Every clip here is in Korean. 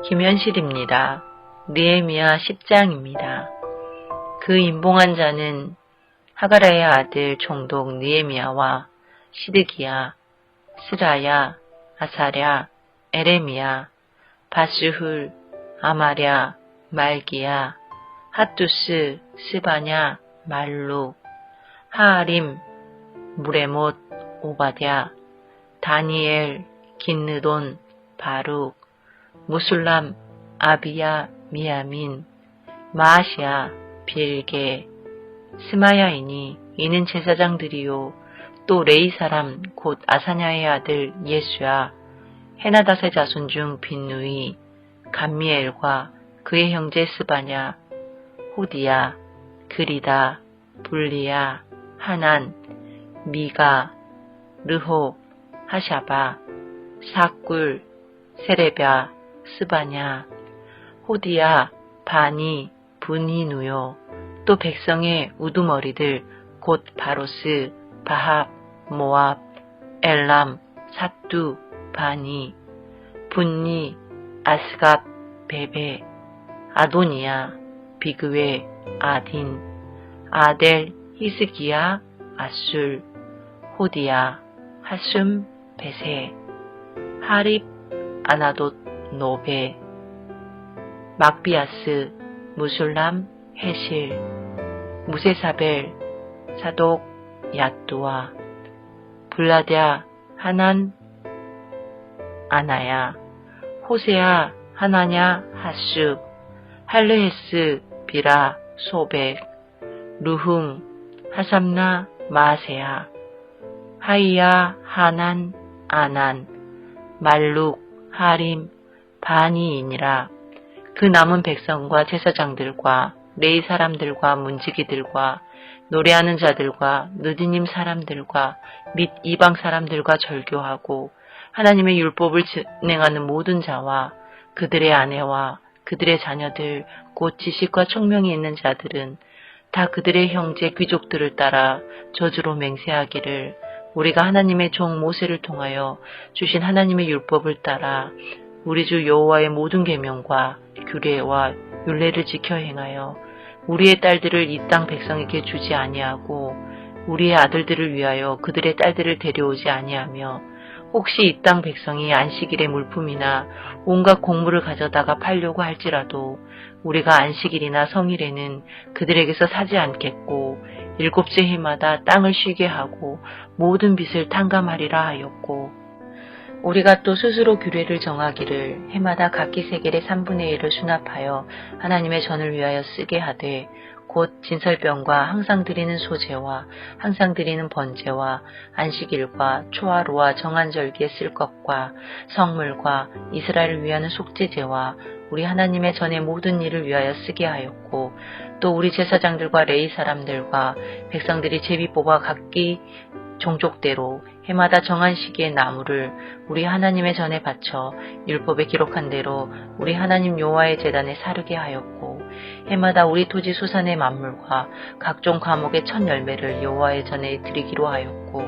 김현실입니다. 느헤미야 10장입니다. 그 임봉한 자는 하가라의 아들 총독 느헤미야와 시드기야, 스라야, 아사랴, 에레미야, 바스훌, 아마랴, 말기야, 핫두스, 스바냐, 말룩, 하아림, 무레못, 오바댜, 다니엘, 긴느돈, 바룩, 무술람, 아비야, 미야민, 마아시야, 빌게, 스마야이니 이는 제사장들이요 또 레이 사람 곧 아사냐의 아들 예수야, 헤나닷의 자손 중 빈누이, 감미엘과 그의 형제 스바냐, 호디야, 그리다, 불리야, 하난, 미가, 르홉, 하샤바, 사꿀, 세레랴, 스바냐, 호디야, 바니, 분이누요 또 백성의 우두머리들 곧 바로스, 바합, 모압, 엘람, 사뚜, 바니, 분니, 아스갑, 베베, 아도니야, 비그웨, 아딘, 아델, 히스기야, 아술, 호디야, 하숨, 베세, 하립, 아나돗, 노베, 막비아스, 무술람, 헤실, 무세사벨, 사독, 야뚜아, 블라랴, 하난, 아나야, 호세야, 하나냐, 하쑥, 할르헤스, 비라, 소백, 루훔, 하삼나, 마세야, 하이야, 하난, 아난, 말룩, 하림, 바니이니라. 그 남은 백성과 제사장들과 레이 사람들과 문지기들과 노래하는 자들과 느디님 사람들과 및 이방 사람들과 절교하고 하나님의 율법을 진행하는 모든 자와 그들의 아내와 그들의 자녀들 곧 지식과 총명이 있는 자들은 다 그들의 형제 귀족들을 따라 저주로 맹세하기를 우리가 하나님의 종 모세를 통하여 주신 하나님의 율법을 따라 우리 주 여호와의 모든 계명과 규례와 율례를 지켜 행하여 우리의 딸들을 이 땅 백성에게 주지 아니하고 우리의 아들들을 위하여 그들의 딸들을 데려오지 아니하며 혹시 이 땅 백성이 안식일의 물품이나 온갖 곡물을 가져다가 팔려고 할지라도 우리가 안식일이나 성일에는 그들에게서 사지 않겠고 일곱째 해마다 땅을 쉬게 하고 모든 빚을 탕감하리라 하였고 우리가 또 스스로 규례를 정하기를 해마다 각기 세겔의 3분의 1을 수납하여 하나님의 전을 위하여 쓰게 하되 곧 진설병과 항상 드리는 소제와 항상 드리는 번제와 안식일과 초하루와 정한절기에 쓸 것과 성물과 이스라엘을 위하는 속죄제와 우리 하나님의 전의 모든 일을 위하여 쓰게 하였고 또 우리 제사장들과 레이 사람들과 백성들이 제비 뽑아 각기 종족대로 해마다 정한 시기의 나무를 우리 하나님의 전에 바쳐 율법에 기록한 대로 우리 하나님 여호와의 제단에 사르게 하였고 해마다 우리 토지 수산의 만물과 각종 과목의 첫 열매를 여호와의 전에 드리기로 하였고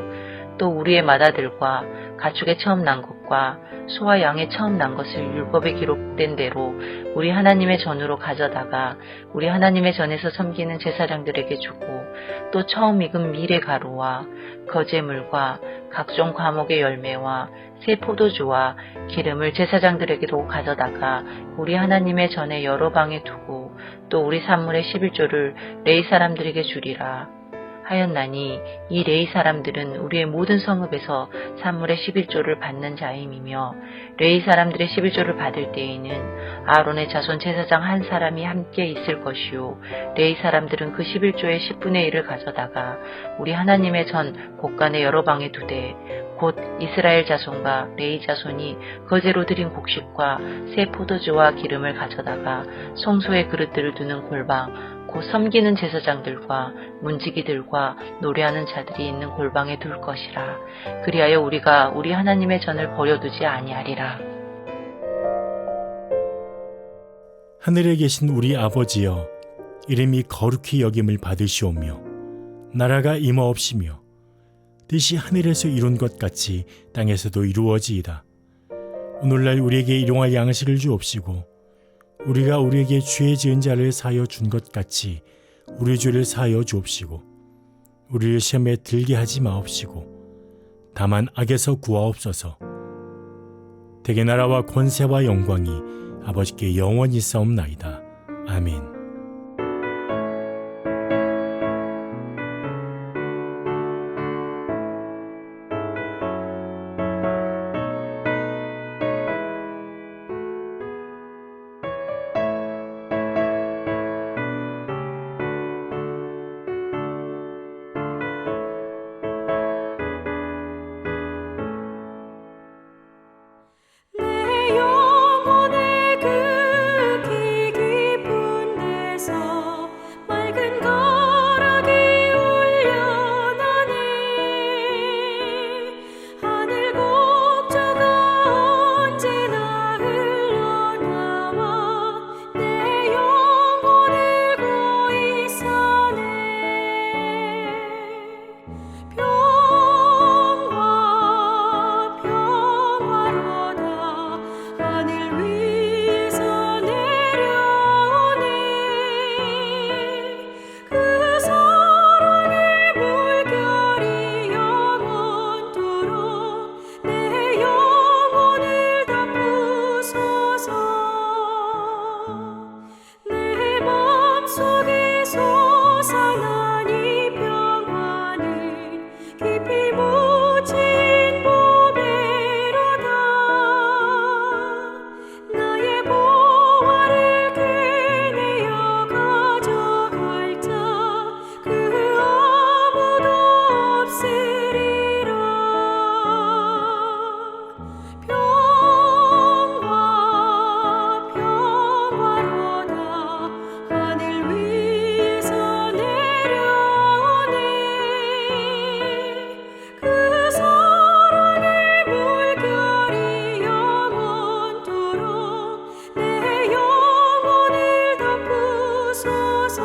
또 우리의 마다들과 가축의 처음 난 것과 소와 양의 처음 난 것을 율법에 기록된 대로 우리 하나님의 전으로 가져다가 우리 하나님의 전에서 섬기는 제사장들에게 주고 또 처음 익은 밀의 가루와 거제물과 각종 과목의 열매와 새 포도주와 기름을 제사장들에게도 가져다가 우리 하나님의 전에 여러 방에 두고 또 우리 산물의 11조를 레이 사람들에게 주리라 하였나니 이 레이 사람들은 우리의 모든 성읍에서 산물의 11조를 받는 자임이며 레이 사람들의 11조를 받을 때에는 아론의 자손 제사장 한 사람이 함께 있을 것이요 레이 사람들은 그 11조의 10분의 1을 가져다가 우리 하나님의 전 곳간의 여러 방에 두되 곧 이스라엘 자손과 레이 자손이 거제로 드린 곡식과 새 포도주와 기름을 가져다가 성소의 그릇들을 두는 골방 곧 섬기는 제사장들과 문지기들과 노래하는 자들이 있는 골방에 둘 것이라. 그리하여 우리가 우리 하나님의 전을 버려두지 아니하리라. 하늘에 계신 우리 아버지여, 이름이 거룩히 여김을 받으시오며 나라가 임하옵시며 뜻이 하늘에서 이룬 것 같이 땅에서도 이루어지이다. 오늘날 우리에게 일용할 양식을 주옵시고 우리가 우리에게 죄 지은 자를 사하여 준 것 같이 우리 죄를 사하여 주옵시고 우리를 시험에 들게 하지 마옵시고 다만 악에서 구하옵소서. 대개 나라와 권세와 영광이 아버지께 영원히 있사옵나이다. 아멘. 내 영혼의 그 깊이 깊은 데서 맑은 가락이 울려나네. 하늘 곡조가 언제나 흘러나와 내 영혼을 고이 사네. 평화로다 하늘 위에서 내려오네. 그 사랑의 물결이 영원토록 내 영혼을 덮으소서. 내 맘속에 솟아난 이 평화는 깊이 묻힌 보배로다. 나의 보화를 캐내어 가져갈 자 그 아무도 없으리라. 평화로다 하늘 위에서 내려오네. 그 사랑의 물결이 영원토록 내 영혼을 덮으소서.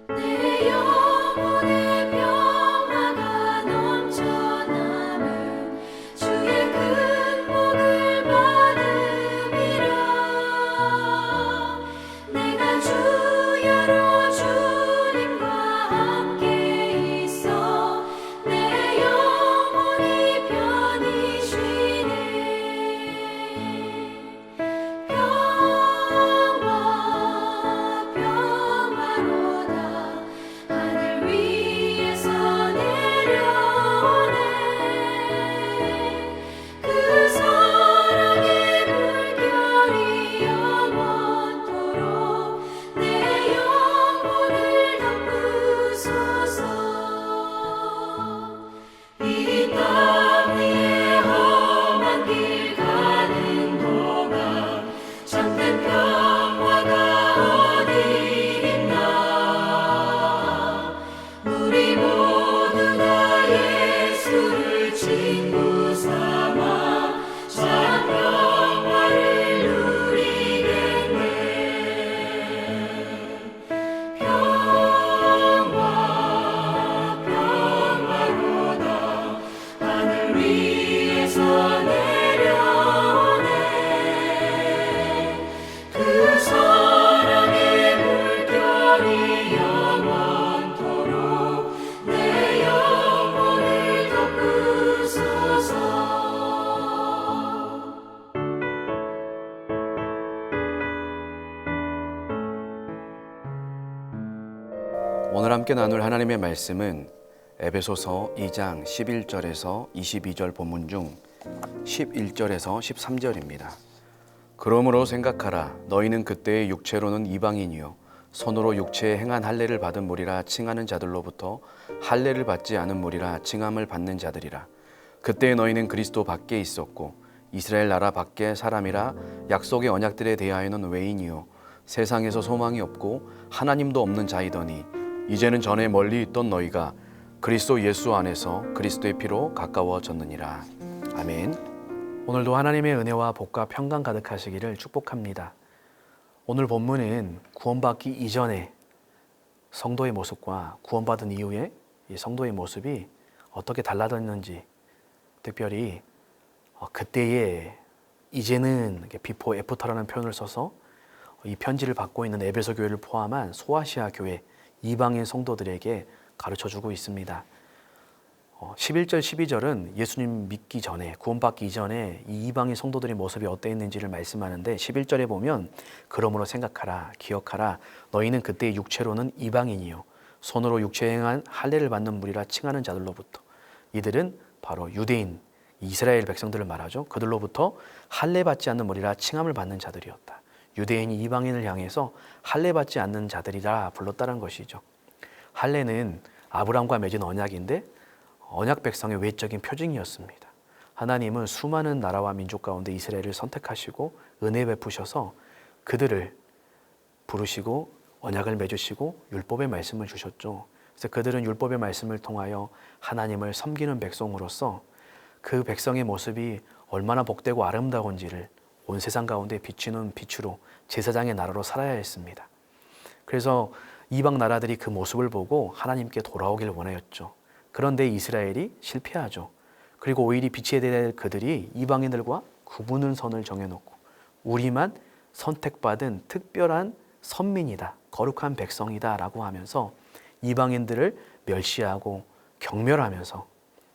내 영혼의 평화가 넘쳐남은 주의 큰 복을 받음이라. 내가 주야로 주님과 함께 있어 내 영혼이 편히 쉬네. 평화로다 하늘 위에서 내려오네. 그 사랑의 물결이 영원토록 내 영혼을 덮으소서. 이 땅 위에 험한 길 가는 동안 참된 평화가 어디 있나. 우리 모두 다 예수를 친구 삼아 참 평화를 누리겠네. 평화로다 하늘 위에서 내려오네. 그 사랑의 물결이 영원토록 내 영혼을 덮으소서. 오늘 함께 나눌 하나님의 말씀은 에베소서 2장 11절에서 22절 본문 중 11절에서 13절입니다. 그러므로 생각하라. 너희는 그때의 육체로는 이방인이요 손으로 육체에 행한 할례를 받은 무리라 칭하는 자들로부터 할례를 받지 않은 무리라 칭함을 받는 자들이라. 그때 너희는 그리스도 밖에 있었고 이스라엘 나라 밖의 사람이라 약속의 언약들에 대하여는 외인이요 세상에서 소망이 없고 하나님도 없는 자이더니 이제는 전에 멀리 있던 너희가 그리스도 예수 안에서 그리스도의 피로 가까워졌느니라. 아멘. 오늘도 하나님의 은혜와 복과 평강 가득하시기를 축복합니다. 오늘 본문은 구원받기 이전의 성도의 모습과 구원받은 이후의 이 성도의 모습이 어떻게 달라졌는지, 특별히 그때의 이제는 비포 애프터라는 표현을 써서 이 편지를 받고 있는 에베소 교회를 포함한 소아시아 교회 이방인 성도들에게 가르쳐주고 있습니다. 11절, 12절은 예수님 믿기 전에, 구원받기 이전에 이 이방인 성도들의 모습이 어땠는지를 말씀하는데 11절에 보면 그러므로 생각하라, 기억하라. 너희는 그때의 육체로는 이방인이요 손으로 육체에 행한 할례를 받는 무리라 칭하는 자들로부터, 이들은 바로 유대인, 이스라엘 백성들을 말하죠. 그들로부터 할례 받지 않는 무리라 칭함을 받는 자들이었다. 유대인이 이방인을 향해서 할례 받지 않는 자들이라 불렀다는 것이죠. 할례는 아브라함과 맺은 언약인데 언약 백성의 외적인 표징이었습니다. 하나님은 수많은 나라와 민족 가운데 이스라엘을 선택하시고 은혜 베푸셔서 그들을 부르시고 언약을 맺으시고 율법의 말씀을 주셨죠. 그래서 그들은 율법의 말씀을 통하여 하나님을 섬기는 백성으로서 그 백성의 모습이 얼마나 복되고 아름다운지를 온 세상 가운데 비추는 빛으로 제사장의 나라로 살아야 했습니다. 그래서 이방 나라들이 그 모습을 보고 하나님께 돌아오길 원하였죠. 그런데 이스라엘이 실패하죠. 그리고 오히려 빛에 대해 그들이 이방인들과 구분은 선을 정해놓고 우리만 선택받은 특별한 선민이다, 거룩한 백성이다 라고 하면서 이방인들을 멸시하고 경멸하면서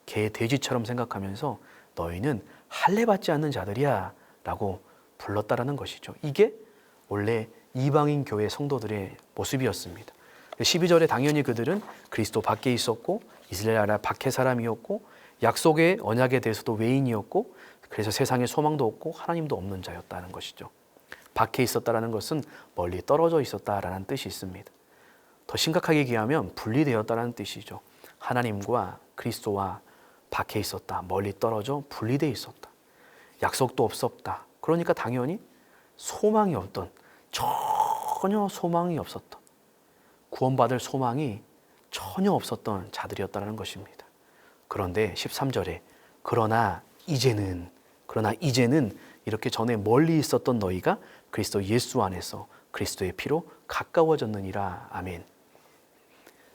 개 돼지처럼 생각하면서 너희는 할례 받지 않는 자들이야 라고 불렀다라는 것이죠. 이게 원래 이방인 교회 성도들의 모습이었습니다. 12절에 당연히 그들은 그리스도 밖에 있었고 이스라엘 나라 밖의 사람이었고 약속의 언약에 대해서도 외인이었고 그래서 세상에 소망도 없고 하나님도 없는 자였다는 것이죠. 밖에 있었다는 것은 멀리 떨어져 있었다라는 뜻이 있습니다. 더 심각하게 얘기하면 분리되었다는 뜻이죠. 하나님과 그리스도와 밖에 있었다, 멀리 떨어져 분리되어 있었다. 약속도 없었다. 그러니까 당연히 소망이 없던, 전혀 소망이 없었던, 구원받을 소망이 전혀 없었던 자들이었다는 것입니다. 그런데 13절에 그러나 이제는 이렇게 전에 멀리 있었던 너희가 그리스도 예수 안에서 그리스도의 피로 가까워졌느니라. 아멘.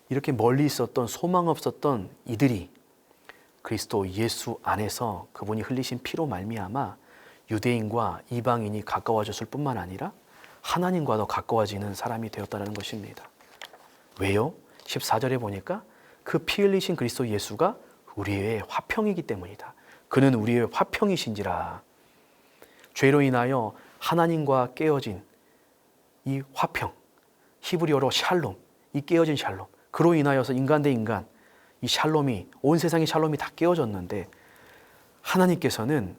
이렇게 멀리 있었던 소망 없었던 이들이 그리스도 예수 안에서 그분이 흘리신 피로 말미암아 유대인과 이방인이 가까워졌을 뿐만 아니라 하나님과도 가까워지는 사람이 되었다는 것입니다. 왜요? 14절에 보니까 그 피 흘리신 그리스도 예수가 우리의 화평이기 때문이다. 그는 우리의 화평이신지라. 죄로 인하여 하나님과 깨어진 이 화평, 히브리어로 샬롬, 이 깨어진 샬롬, 그로 인하여서 인간 대 인간, 이 샬롬이, 온 세상의 샬롬이 다 깨어졌는데 하나님께서는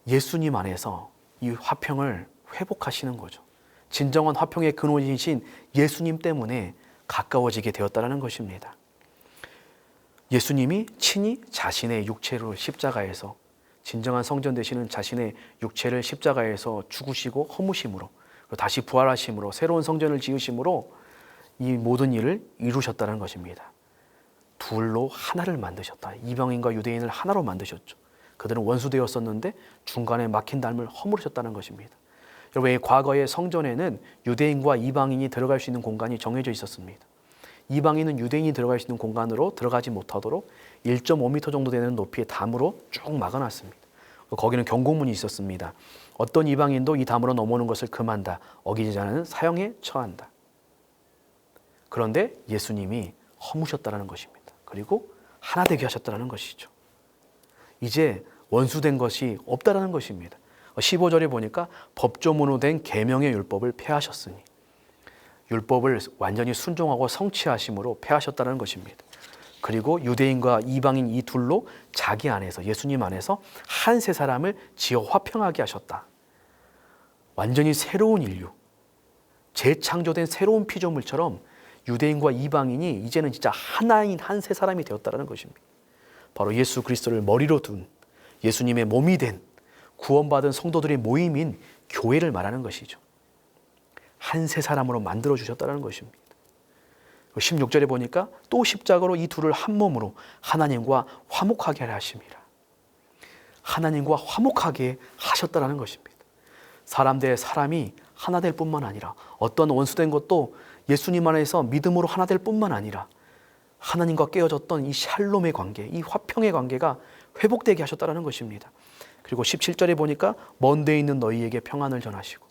예수님 안에서 이 화평을 회복하시는 거죠. 진정한 화평의 근원이신 예수님 때문에 가까워지게 되었다는 것입니다. 예수님이 친히 자신의 육체로 십자가에서, 진정한 성전 되시는 자신의 육체를 십자가에서 죽으시고 허무심으로 다시 부활하심으로 새로운 성전을 지으심으로 이 모든 일을 이루셨다는 것입니다. 둘로 하나를 만드셨다. 이방인과 유대인을 하나로 만드셨죠. 그들은 원수되었었는데 중간에 막힌 담을 허물으셨다는 것입니다. 여러분, 과거의 성전에는 유대인과 이방인이 들어갈 수 있는 공간이 정해져 있었습니다. 이방인은 유대인이 들어갈 수 있는 공간으로 들어가지 못하도록 1.5m 정도 되는 높이의 담으로 쭉 막아놨습니다. 거기는 경고문이 있었습니다. 어떤 이방인도 이 담으로 넘어오는 것을 금한다. 어기지 자는 사형에 처한다. 그런데 예수님이 허무셨다는 것입니다. 그리고 하나 되게 하셨다는 것이죠. 이제 원수된 것이 없다라는 것입니다. 15절에 보니까 법조문으로 된 계명의 율법을 폐하셨으니, 율법을 완전히 순종하고 성취하심으로 폐하셨다는 것입니다. 그리고 유대인과 이방인 이 둘로 자기 안에서, 예수님 안에서 한 세 사람을 지어 화평하게 하셨다. 완전히 새로운 인류, 재창조된 새로운 피조물처럼 유대인과 이방인이 이제는 진짜 하나인 한 세 사람이 되었다는 것입니다. 바로 예수 그리스도를 머리로 둔 예수님의 몸이 된 구원받은 성도들의 모임인 교회를 말하는 것이죠. 한 세 사람으로 만들어 주셨다는 것입니다. 16절에 보니까 또 십자가로 이 둘을 한 몸으로 하나님과 화목하게 하려 하심이라. 하나님과 화목하게 하셨다라는 것입니다. 사람 대 사람이 하나 될 뿐만 아니라 어떤 원수된 것도 예수님 안에서 믿음으로 하나 될 뿐만 아니라 하나님과 깨어졌던 이 샬롬의 관계, 이 화평의 관계가 회복되게 하셨다라는 것입니다. 그리고 17절에 보니까 먼 데 있는 너희에게 평안을 전하시고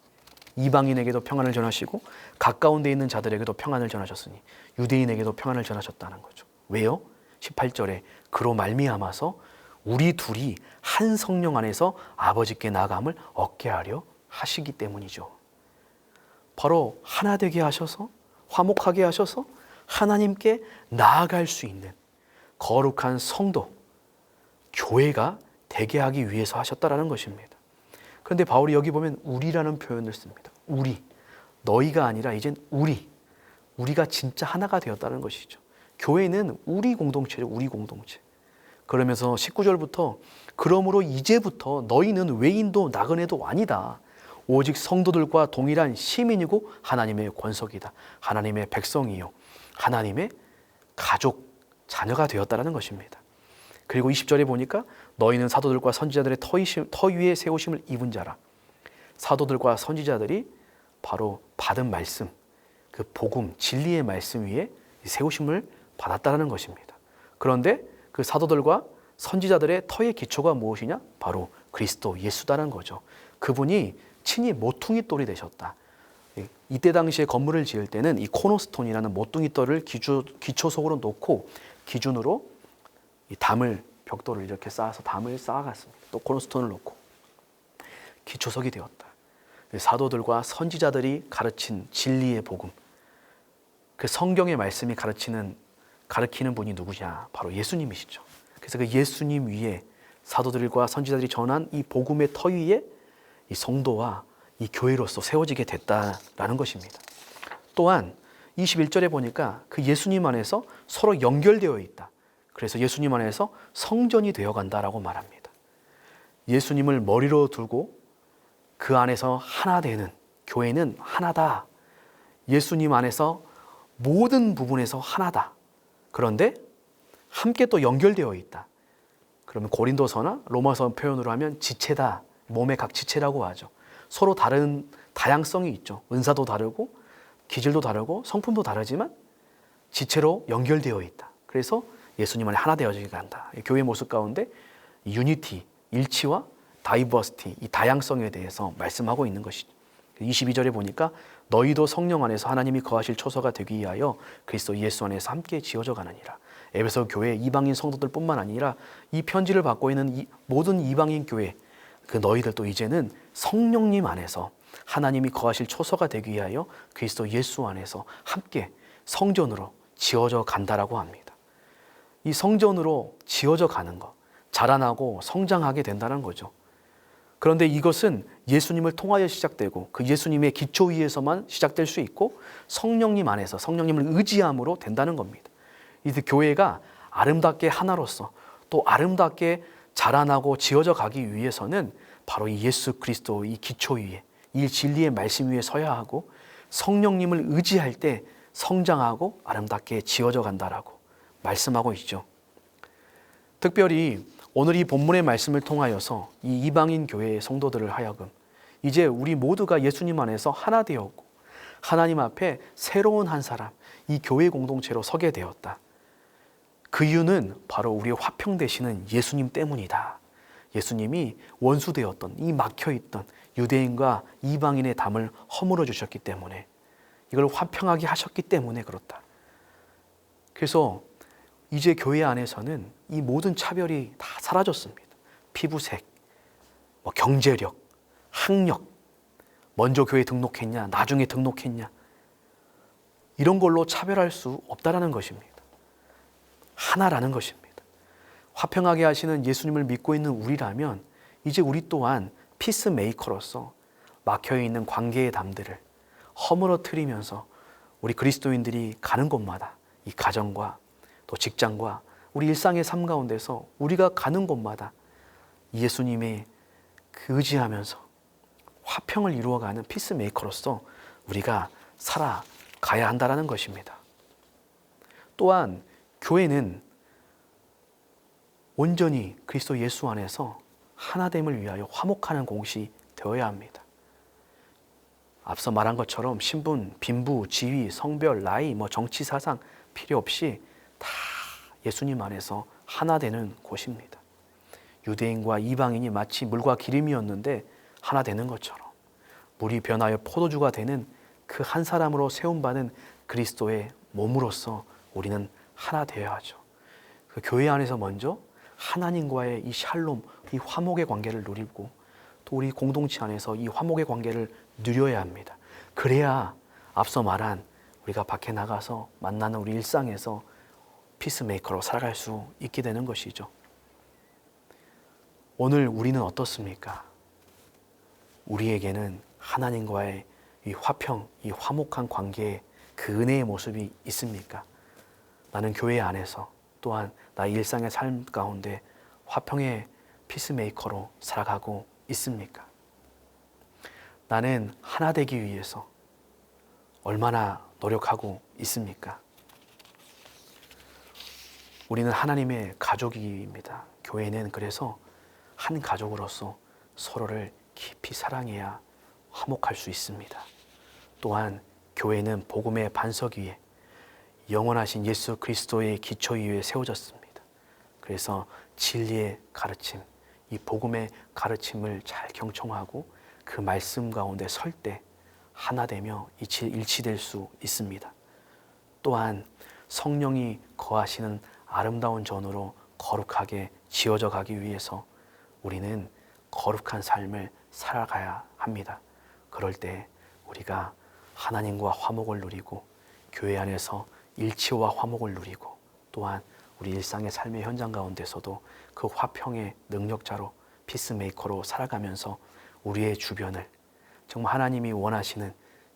이방인에게도 평안을 전하시고 가까운 데 있는 자들에게도 평안을 전하셨으니 유대인에게도 평안을 전하셨다는 거죠. 왜요? 18절에 그로 말미암아서 우리 둘이 한 성령 안에서 아버지께 나아감을 얻게 하려 하시기 때문이죠. 바로 하나 되게 하셔서 화목하게 하셔서 하나님께 나아갈 수 있는 거룩한 성도, 교회가 되게 하기 위해서 하셨다라는 것입니다. 그런데 바울이 여기 보면 우리라는 표현을 씁니다. 우리, 너희가 아니라 이젠 우리가 진짜 하나가 되었다는 것이죠. 교회는 우리 공동체죠. 우리 공동체. 그러면서 19절부터 그러므로 이제부터 너희는 외인도 나그네도 아니다. 오직 성도들과 동일한 시민이고 하나님의 권속이다. 하나님의 백성이요. 하나님의 가족, 자녀가 되었다는 것입니다. 그리고 20절에 보니까 너희는 사도들과 선지자들의 터 위에 세우심을 입은 자라. 사도들과 선지자들이 바로 받은 말씀, 그 복음, 진리의 말씀 위에 세우심을 받았다는 것입니다. 그런데 그 사도들과 선지자들의 터의 기초가 무엇이냐? 바로 그리스도 예수다는 거죠. 그분이 친히 모퉁이 돌이 되셨다. 이때 당시에 건물을 지을 때는 이 코너스톤이라는 모퉁이 돌을 기초석으로 놓고 기준으로 이 담을, 벽돌을 이렇게 쌓아서 담을 쌓아갔습니다. 또 코너스톤을 놓고 기초석이 되었다. 사도들과 선지자들이 가르친 진리의 복음, 그 성경의 말씀이 가르치는 분이 누구냐? 바로 예수님이시죠. 그래서 그 예수님 위에 사도들과 선지자들이 전한 이 복음의 터 위에 이 성도와 이 교회로서 세워지게 됐다라는 것입니다. 또한 21절에 보니까 그 예수님 안에서 서로 연결되어 있다. 그래서 예수님 안에서 성전이 되어 간다라고 말합니다. 예수님을 머리로 두고 그 안에서 하나 되는 교회는 하나다. 예수님 안에서 모든 부분에서 하나다. 그런데 함께 또 연결되어 있다. 그러면 고린도서나 로마서 표현으로 하면 지체다. 몸의 각 지체라고 하죠. 서로 다른 다양성이 있죠. 은사도 다르고 기질도 다르고 성품도 다르지만 지체로 연결되어 있다. 그래서 예수님 안에 하나 되어지게 간다. 교회의 모습 가운데 유니티, 일치와 다이버시티, 이 다양성에 대해서 말씀하고 있는 것이죠. 22절에 보니까 너희도 성령 안에서 하나님이 거하실 초소가 되기 위하여 그리스도 예수 안에서 함께 지어져 가느니라. 에베소 교회 이방인 성도들뿐만 아니라 이 편지를 받고 있는 모든 이방인 교회, 그 너희들도 이제는 성령님 안에서 하나님이 거하실 초소가 되기 위하여 그리스도 예수 안에서 함께 성전으로 지어져 간다라고 합니다. 이 성전으로 지어져 가는 것, 자라나고 성장하게 된다는 거죠. 그런데 이것은 예수님을 통하여 시작되고 그 예수님의 기초 위에서만 시작될 수 있고 성령님 안에서 성령님을 의지함으로 된다는 겁니다. 이제 교회가 아름답게 하나로서 또 아름답게 자라나고 지어져 가기 위해서는 바로 이 예수 그리스도 이 기초 위에 이 진리의 말씀 위에 서야 하고 성령님을 의지할 때 성장하고 아름답게 지어져 간다라고 말씀하고 있죠. 특별히 오늘 이 본문의 말씀을 통하여서 이 이방인 교회의 성도들을 하여금 이제 우리 모두가 예수님 안에서 하나 되었고 하나님 앞에 새로운 한 사람, 이 교회 공동체로 서게 되었다. 그 이유는 바로 우리의 화평 되시는 예수님 때문이다. 예수님이 원수되었던 이 막혀있던 유대인과 이방인의 담을 허물어 주셨기 때문에 이걸 화평하게 하셨기 때문에 그렇다. 그래서 이제 교회 안에서는 이 모든 차별이 다 사라졌습니다. 피부색, 경제력, 학력, 먼저 교회에 등록했냐, 나중에 등록했냐 이런 걸로 차별할 수 없다라는 것입니다. 하나라는 것입니다. 화평하게 하시는 예수님을 믿고 있는 우리라면 이제 우리 또한 피스메이커로서 막혀있는 관계의 담들을 허물어뜨리면서 우리 그리스도인들이 가는 곳마다 이 가정과 또 직장과 우리 일상의 삶 가운데서 우리가 가는 곳마다 예수님의 그 의지하면서 화평을 이루어가는 피스메이커로서 우리가 살아가야 한다는 것입니다. 또한 교회는 온전히 그리스도 예수 안에서 하나됨을 위하여 화목하는 곳이 되어야 합니다. 앞서 말한 것처럼 신분, 빈부, 지위, 성별, 나이, 정치, 사상 필요 없이 다 예수님 안에서 하나 되는 곳입니다. 유대인과 이방인이 마치 물과 기름이었는데 하나 되는 것처럼 물이 변하여 포도주가 되는 그 한 사람으로 세움받은 그리스도의 몸으로서 우리는 하나 되어야 하죠. 그 교회 안에서 먼저 하나님과의 이 샬롬, 이 화목의 관계를 누리고 또 우리 공동체 안에서 이 화목의 관계를 누려야 합니다. 그래야 앞서 말한 우리가 밖에 나가서 만나는 우리 일상에서 피스메이커로 살아갈 수 있게 되는 것이죠. 오늘 우리는 어떻습니까? 우리에게는 하나님과의 이 화평, 이 화목한 관계에 그 은혜의 모습이 있습니까? 나는 교회 안에서 또한 나의 일상의 삶 가운데 화평의 피스메이커로 살아가고 있습니까? 나는 하나 되기 위해서 얼마나 노력하고 있습니까? 우리는 하나님의 가족입니다. 교회는 그래서 한 가족으로서 서로를 깊이 사랑해야 화목할 수 있습니다. 또한 교회는 복음의 반석 위에 영원하신 예수 그리스도의 기초 위에 세워졌습니다. 그래서 진리의 가르침, 이 복음의 가르침을 잘 경청하고 그 말씀 가운데 설 때 하나 되며 일치될 수 있습니다. 또한 성령이 거하시는 아름다운 전으로 거룩하게 지어져 가기 위해서 우리는 거룩한 삶을 살아가야 합니다. 그럴 때 우리가 하나님과 화목을 누리고 교회 안에서 일치와 화목을 누리고 또한 우리 일상의 삶의 현장 가운데서도 그 화평의 능력자로 피스메이커로 살아가면서 우리의 주변을 정말 하나님이 원하시는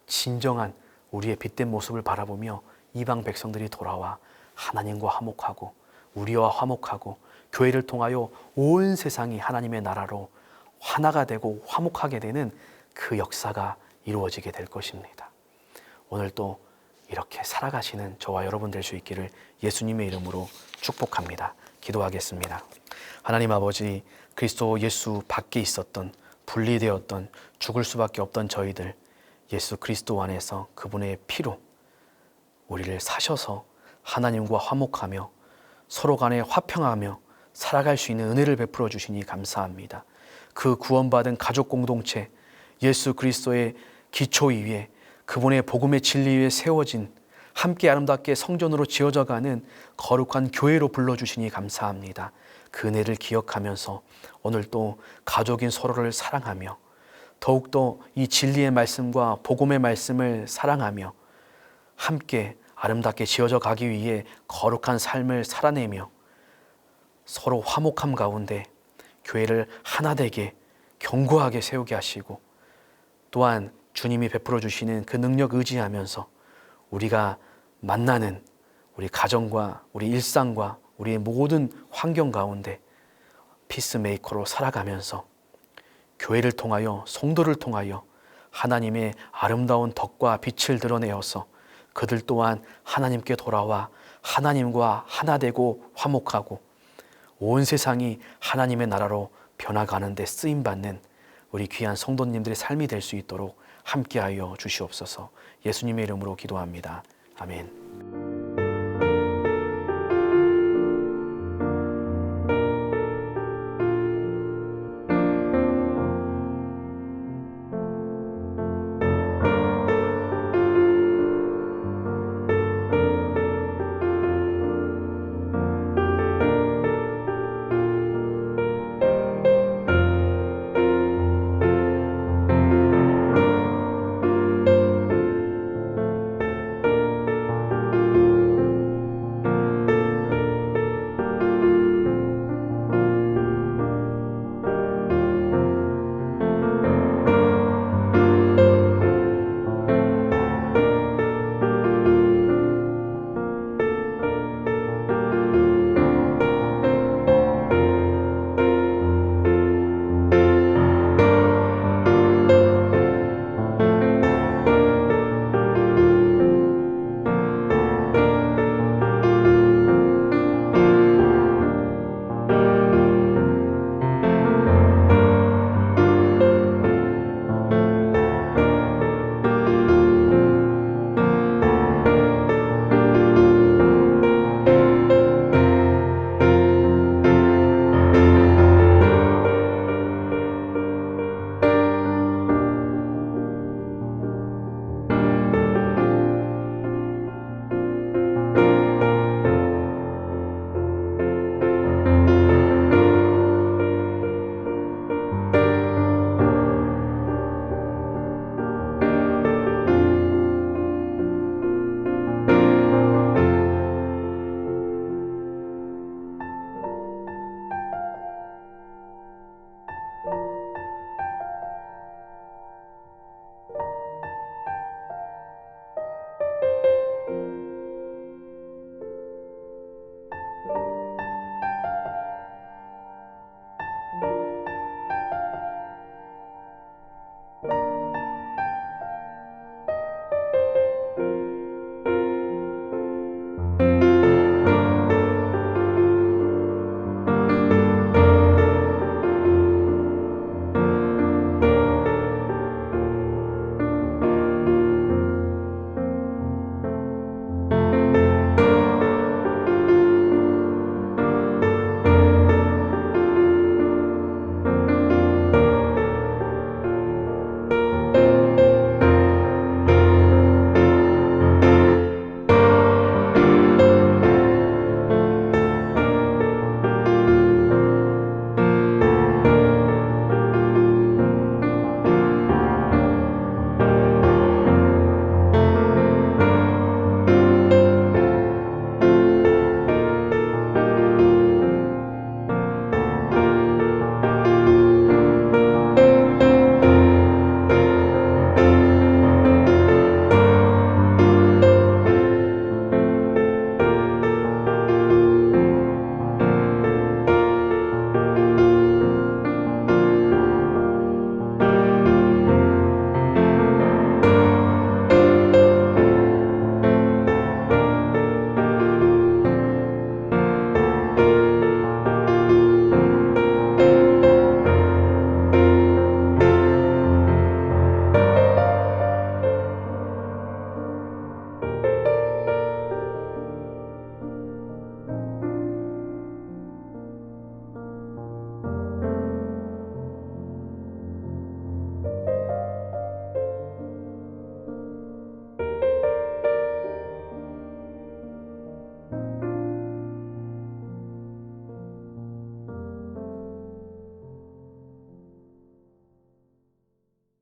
진정한 우리의 빛된 모습을 바라보며 이방 백성들이 돌아와 하나님과 화목하고 우리와 화목하고 교회를 통하여 온 세상이 하나님의 나라로 하나가 되고 화목하게 되는 그 역사가 이루어지게 될 것입니다. 오늘 또 이렇게 살아가시는 저와 여러분 될 수 있기를 예수님의 이름으로 축복합니다. 기도하겠습니다. 하나님 아버지, 그리스도 예수 밖에 있었던 분리되었던 죽을 수밖에 없던 저희들 예수 그리스도 안에서 그분의 피로 우리를 사셔서 하나님과 화목하며 서로 간에 화평하며 살아갈 수 있는 은혜를 베풀어 주시니 감사합니다. 그 구원받은 가족 공동체 예수 그리스도의 기초 위에 그분의 복음의 진리 위에 세워진 함께 아름답게 성전으로 지어져가는 거룩한 교회로 불러주시니 감사합니다. 그 은혜를 기억하면서 오늘 또 가족인 서로를 사랑하며 더욱더 이 진리의 말씀과 복음의 말씀을 사랑하며 함께 아름답게 지어져 가기 위해 거룩한 삶을 살아내며 서로 화목함 가운데 교회를 하나 되게 견고하게 세우게 하시고 또한 주님이 베풀어 주시는 그 능력 의지하면서 우리가 만나는 우리 가정과 우리 일상과 우리의 모든 환경 가운데 피스메이커로 살아가면서 교회를 통하여 성도를 통하여 하나님의 아름다운 덕과 빛을 드러내어서 그들 또한 하나님께 돌아와 하나님과 하나 되고 화목하고 온 세상이 하나님의 나라로 변화가는 데 쓰임받는 우리 귀한 성도님들의 삶이 될 수 있도록 함께하여 주시옵소서. 예수님의 이름으로 기도합니다. 아멘.